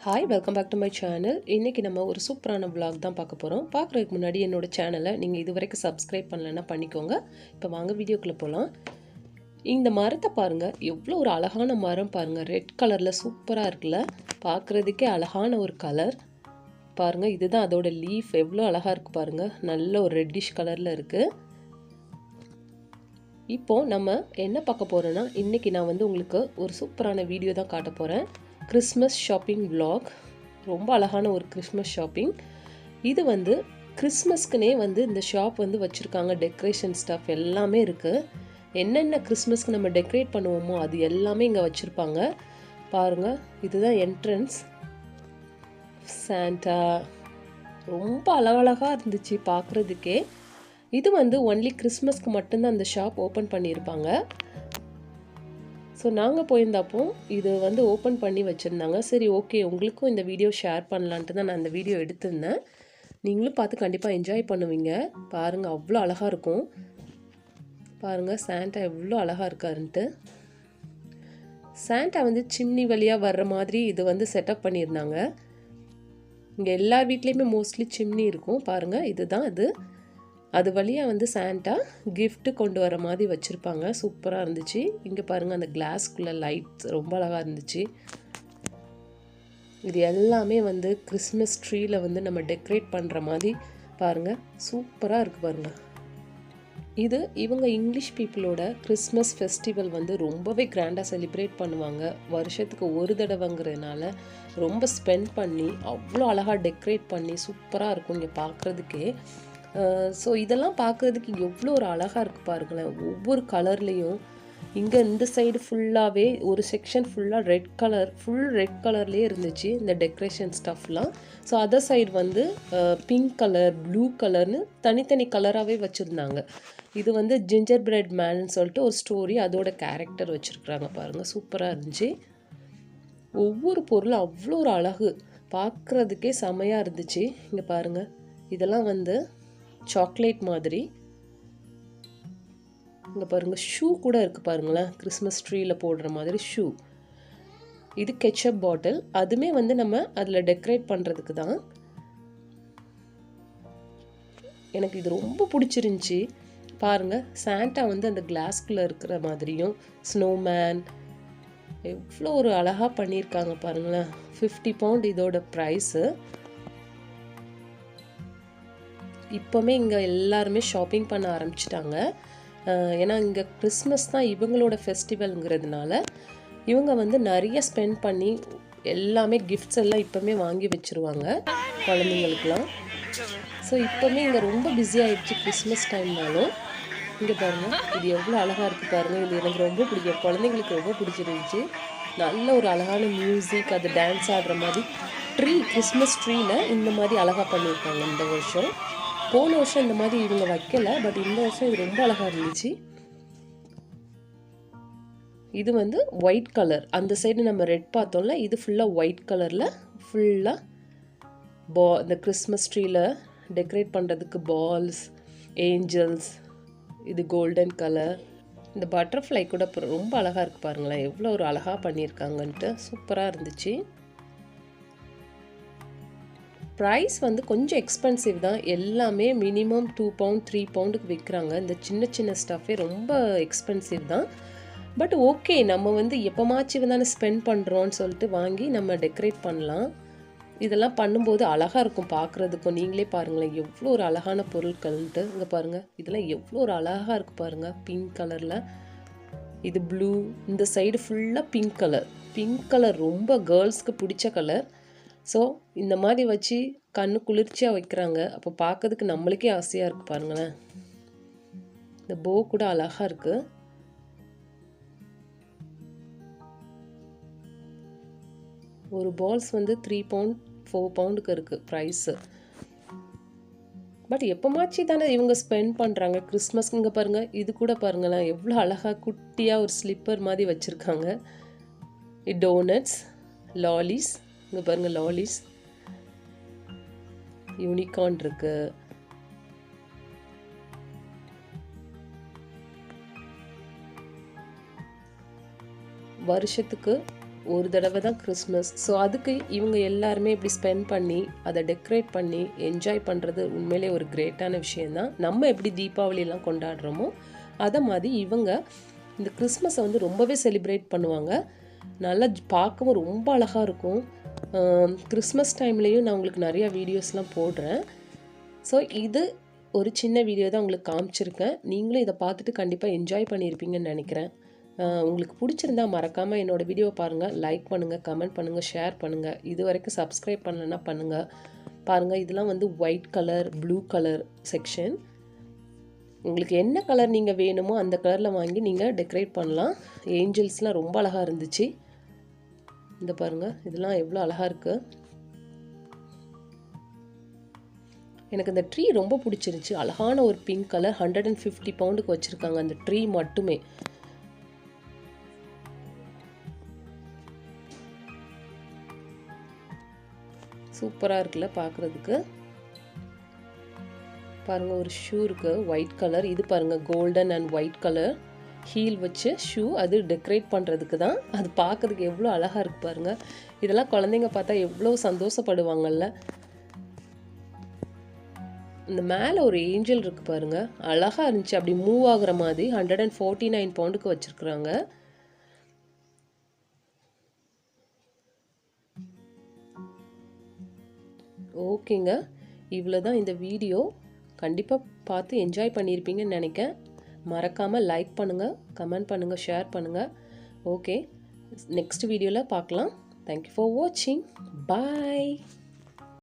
Hi welcome back to my channel. இன்றைக்கி நம்ம ஒரு சூப்பரான vlog தான் பார்க்க போகிறோம். பார்க்குறதுக்கு முன்னாடி என்னோடய சேனலை நீங்கள் இது வரைக்கும் சப்ஸ்கிரைப் பண்ணலைன்னா பண்ணிக்கோங்க. இப்போ வாங்க வீடியோக்குள்ளே போகலாம். இந்த மரத்தை பாருங்கள், எவ்வளோ ஒரு அழகான மரம் பாருங்கள். ரெட் கலரில் சூப்பராக இருக்குல்ல, பார்க்குறதுக்கே அழகான ஒரு கலர் பாருங்கள். இதுதான் அதோட லீஃப், எவ்வளோ அழகாக இருக்குது பாருங்கள். நல்ல ஒரு ரெட்டிஷ் கலரில் இருக்குது. இப்போது நம்ம என்ன பார்க்க போகிறோன்னா, இன்றைக்கி நான் உங்களுக்கு ஒரு சூப்பரான வீடியோ தான் காட்ட போகிறேன். Christmas shopping vlog. ரொம்ப அழகான ஒரு கிறிஸ்மஸ் ஷாப்பிங். இது கிறிஸ்மஸ்க்குனே இந்த ஷாப் வச்சுருக்காங்க. டெக்கரேஷன் ஸ்டஃப் எல்லாமே இருக்குது. என்னென்ன கிறிஸ்மஸ்க்கு நம்ம டெக்கரேட் பண்ணுவோமோ அது எல்லாமே இங்கே வச்சுருப்பாங்க பாருங்கள். இதுதான் என்ட்ரன்ஸ். சாண்டா ரொம்ப அழகழகாக இருந்துச்சு பார்க்குறதுக்கே. இது ஒன்லி கிறிஸ்மஸ்க்கு மட்டும்தான் அந்த ஷாப் ஓப்பன் பண்ணியிருப்பாங்க. ஸோ நாங்கள் போயிருந்தப்போ இது ஓப்பன் பண்ணி வச்சுருந்தாங்க. சரி, ஓகே, உங்களுக்கும் இந்த வீடியோ ஷேர் பண்ணலான்ட்டு தான் நான் இந்த வீடியோ எடுத்திருந்தேன். நீங்களும் பார்த்து கண்டிப்பாக என்ஜாய் பண்ணுவீங்க. பாருங்கள், அவ்வளோ அழகாக இருக்கும். பாருங்கள் சாண்டா எவ்வளோ அழகாக இருக்காருன்ட்டு. சாண்டா சிம்னி வழியாக வர்ற மாதிரி இது செட்டப் பண்ணியிருந்தாங்க. இங்கே எல்லா வீட்லேயுமே மோஸ்ட்லி சிம்னி இருக்கும். பாருங்கள், இதுதான் அது வழியாக சாண்டா கிஃப்ட்டு கொண்டு வர மாதிரி வச்சுருப்பாங்க. சூப்பராக இருந்துச்சு. இங்கே பாருங்கள், அந்த கிளாஸ்க்குள்ளே லைட்ஸ் ரொம்ப அழகாக இருந்துச்சு. இது எல்லாமே கிறிஸ்மஸ் ட்ரீயில் நம்ம டெக்கரேட் பண்ணுற மாதிரி பாருங்கள். சூப்பராக இருக்குது பாருங்கள். இது இவங்க இங்கிலீஷ் பீப்புளோட கிறிஸ்மஸ் ஃபெஸ்டிவல் ரொம்பவே கிராண்டாக செலிப்ரேட் பண்ணுவாங்க. வருஷத்துக்கு ஒரு தடவைங்கிறதுனால ரொம்ப ஸ்பெண்ட் பண்ணி அவ்வளோ அழகாக டெக்கரேட் பண்ணி சூப்பராக இருக்கும் இங்கே பார்க்குறதுக்கே. ஸோ இதெல்லாம் பார்க்குறதுக்கு எவ்வளோ ஒரு அழகாக இருக்குது பாருங்களேன். ஒவ்வொரு கலர்லேயும் இங்கே இந்த சைடு ஃபுல்லாகவே ஒரு செக்ஷன் ஃபுல்லாக ரெட் கலர், ஃபுல் ரெட் கலர்லேயே இருந்துச்சு இந்த டெக்கரேஷன் ஸ்டஃப்லாம். So other side pink colour, blue கலர்னு தனித்தனி கலராகவே வச்சுருந்தாங்க. இது ஜிஞ்சர் பிரெட் மேன்னு சொல்லிட்டு ஒரு ஸ்டோரி, அதோட கேரக்டர் வச்சுருக்குறாங்க பாருங்கள். சூப்பராக இருந்துச்சு. ஒவ்வொரு பொருளும் அவ்வளோ ஒரு அழகு, பார்க்குறதுக்கே செமையாக இருந்துச்சு. இங்கே பாருங்கள், இதெல்லாம் சாக்லேட் மாதிரி. இங்கே பாருங்கள், ஷூ கூட இருக்குது பாருங்களேன். கிறிஸ்மஸ் ட்ரீயில் போடுற மாதிரி ஷூ. இது கெச்சப் பாட்டில். அதுவுமே நம்ம அதில் டெக்கரேட் பண்ணுறதுக்கு தான். எனக்கு இது ரொம்ப பிடிச்சிருந்துச்சி. பாருங்கள், சாண்டா அந்த கிளாஸ்குள்ளே இருக்கிற மாதிரியும் ஸ்னோமேன் எவ்வளோ ஒரு அழகாக பண்ணியிருக்காங்க பாருங்களேன். 50 பவுண்ட் இதோட ப்ரைஸு. இப்போவுமே இங்கே எல்லாருமே ஷாப்பிங் பண்ண ஆரம்பிச்சிட்டாங்க. ஏன்னா இங்கே கிறிஸ்மஸ் தான் இவங்களோட ஃபெஸ்டிவல்ங்கிறதுனால இவங்க நிறைய ஸ்பெண்ட் பண்ணி எல்லாமே கிஃப்ட்ஸ் எல்லாம் இப்போவுமே வாங்கி வச்சுருவாங்க குழந்தைங்களுக்குலாம். ஸோ இப்போவுமே இங்கே ரொம்ப பிஸி ஆகிடுச்சு கிறிஸ்மஸ் டைம்னாலும். இங்கே பாருங்கள், இது எவ்வளோ அழகாக இருக்குது பாருங்கள். இது எனக்கு ரொம்ப பிடிக்கும், குழந்தைங்களுக்கு ரொம்ப பிடிச்சிருந்துச்சு. நல்ல ஒரு அழகான மியூசிக், அது டான்ஸ் ஆடுற மாதிரி கிறிஸ்மஸ் ட்ரீயில் இந்த மாதிரி அழகாக பண்ணியிருக்காங்க இந்த வருஷம். போன வருஷம் இந்த மாதிரி இவங்க வைக்கல, பட் இந்த வருஷம் இது ரொம்ப அழகாக இருந்துச்சு. இது ஒயிட் கலர். அந்த சைடு நம்ம ரெட் பார்த்தோம்ல, இது ஃபுல்லாக ஒயிட் கலரில் ஃபுல்லாக இந்த கிறிஸ்மஸ் ட்ரீயில் டெக்கரேட் பண்ணுறதுக்கு பால்ஸ், ஏஞ்சல்ஸ். இது கோல்டன் கலர். இந்த பட்டர்ஃப்ளை கூட ரொம்ப அழகாக இருக்குது பாருங்களேன். எவ்வளோ ஒரு அழகாக பண்ணியிருக்காங்கன்ட்டு சூப்பராக இருந்துச்சு. ப்ரைஸ் கொஞ்சம் எக்ஸ்பென்சிவ் தான். எல்லாமே மினிமம் 2 பவுண்ட் 3 பவுண்டுக்கு விற்கிறாங்க. இந்த சின்ன சின்ன ஸ்டஃபே ரொம்ப எக்ஸ்பென்சிவ் தான். பட் ஓகே, நம்ம எப்போமாச்சு தானே ஸ்பெண்ட் பண்ணுறோன்னு சொல்லிட்டு வாங்கி நம்ம டெக்கரேட் பண்ணலாம். இதெல்லாம் பண்ணும்போது அழகாக இருக்கும் பார்க்குறதுக்கும். நீங்களே பாருங்களேன், எவ்வளோ ஒரு அழகான பொருட்கள்ன்ட்டு. இங்கே பாருங்கள், இதெல்லாம் எவ்வளோ ஒரு அழகாக இருக்குது பாருங்கள். பிங்க் கலரில், இது ப்ளூ, இந்த சைடு ஃபுல்லாக பிங்க் கலர். பிங்க் கலர் ரொம்ப கேர்ள்ஸ்க்கு பிடிச்ச கலர். ஸோ இந்த மாதிரி வச்சு கண்ணு குளிர்ச்சியாக வைக்கிறாங்க. அப்போ பார்க்கறதுக்கு நம்மளுக்கே ஆசையாக இருக்குது பாருங்களேன். இந்த போ கூட அழகாக இருக்குது. ஒரு பால்ஸ் 3 பவுண்ட் 4 பவுண்டுக்கு இருக்குது ப்ரைஸு. பட் எப்போமாச்சு தானே இவங்க ஸ்பெண்ட் பண்ணுறாங்க கிறிஸ்மஸ்க்கு. இங்கே பாருங்கள், இது கூட பாருங்களேன், எவ்வளோ அழகாக குட்டியாக ஒரு ஸ்லிப்பர் மாதிரி வச்சுருக்காங்க. Doughnuts, lollies. இங்கே பாருங்கள், லாலிஸ், யூனிகார்ன் இருக்கு. வருஷத்துக்கு ஒரு தடவை தான் கிறிஸ்மஸ். ஸோ அதுக்கு இவங்க எல்லாருமே இப்படி ஸ்பெண்ட் பண்ணி அதை டெக்கரேட் பண்ணி என்ஜாய் பண்ணுறது உண்மையிலே ஒரு கிரேட்டான விஷயந்தான். நம்ம எப்படி தீபாவளியெல்லாம் கொண்டாடுறோமோ அதை மாதிரி இவங்க இந்த கிறிஸ்மஸை வந்து ரொம்பவே செலிப்ரேட் பண்ணுவாங்க. நல்லா பார்க்கவும் ரொம்ப அழகாக இருக்கும். கிறிஸ்மஸ் டைம்லேயும் நான் உங்களுக்கு நிறையா வீடியோஸ்லாம் போடுறேன். ஸோ இது ஒரு சின்ன வீடியோ தான் உங்களுக்கு காமிச்சிருக்கேன். நீங்களும் இதை பார்த்துட்டு கண்டிப்பாக என்ஜாய் பண்ணியிருப்பீங்கன்னு நினைக்கிறேன். உங்களுக்கு பிடிச்சிருந்தா மறக்காமல் என்னோடய வீடியோவை பாருங்கள், லைக் பண்ணுங்கள், கமெண்ட் பண்ணுங்கள், ஷேர் பண்ணுங்கள். இது வரைக்கும் சப்ஸ்கிரைப் பண்ணலைன்னா பண்ணுங்கள். பாருங்கள், இதெல்லாம் வந்து white colour, blue colour section. உங்களுக்கு என்ன கலர் நீங்கள் வேணுமோ அந்த கலரில் வாங்கி நீங்கள் டெக்கரேட் பண்ணலாம். ஏஞ்சல்ஸ்லாம் ரொம்ப அழகாக இருந்துச்சு. இந்த பாருங்கள், இதெல்லாம் எவ்வளோ அழகாக இருக்குது. எனக்கு இந்த ட்ரீ ரொம்ப பிடிச்சிருந்துச்சு. அழகான ஒரு பிங்க் கலர் 150 பவுண்டுக்கு வச்சுருக்காங்க அந்த ட்ரீ மட்டுமே. சூப்பராக இருக்குல்ல பார்க்குறதுக்கு. பாருங்கள், ஒரு ஷூ இருக்குது ஒயிட் கலர். இது பாருங்கள், golden and white colour heel வச்சு ஷூ. அது டெக்கரேட் பண்ணுறதுக்கு தான். அது பார்க்குறதுக்கு எவ்வளோ அழகாக இருக்குது பாருங்கள். இதெல்லாம் குழந்தைங்க பார்த்தா எவ்வளோ சந்தோஷப்படுவாங்கல்ல. இந்த மேலே ஒரு ஏஞ்சல் இருக்குது பாருங்கள், அழகாக இருந்துச்சு. அப்படி மூவ் ஆகுற மாதிரி 149 பவுண்டுக்கு வச்சுருக்குறாங்க. ஓகேங்க, இவ்வளோ தான் இந்த வீடியோ. கண்டிப்பாக பார்த்து என்ஜாய் பண்ணியிருப்பீங்கன்னு நினைக்கிறேன். மறக்காமல் லைக் பண்ணுங்கள், கமெண்ட் பண்ணுங்கள், ஷேர் பண்ணுங்கள். ஓகே, நெக்ஸ்ட் வீடியோவில் பார்க்கலாம். தேங்க்யூ ஃபார் வாட்சிங். பாய்.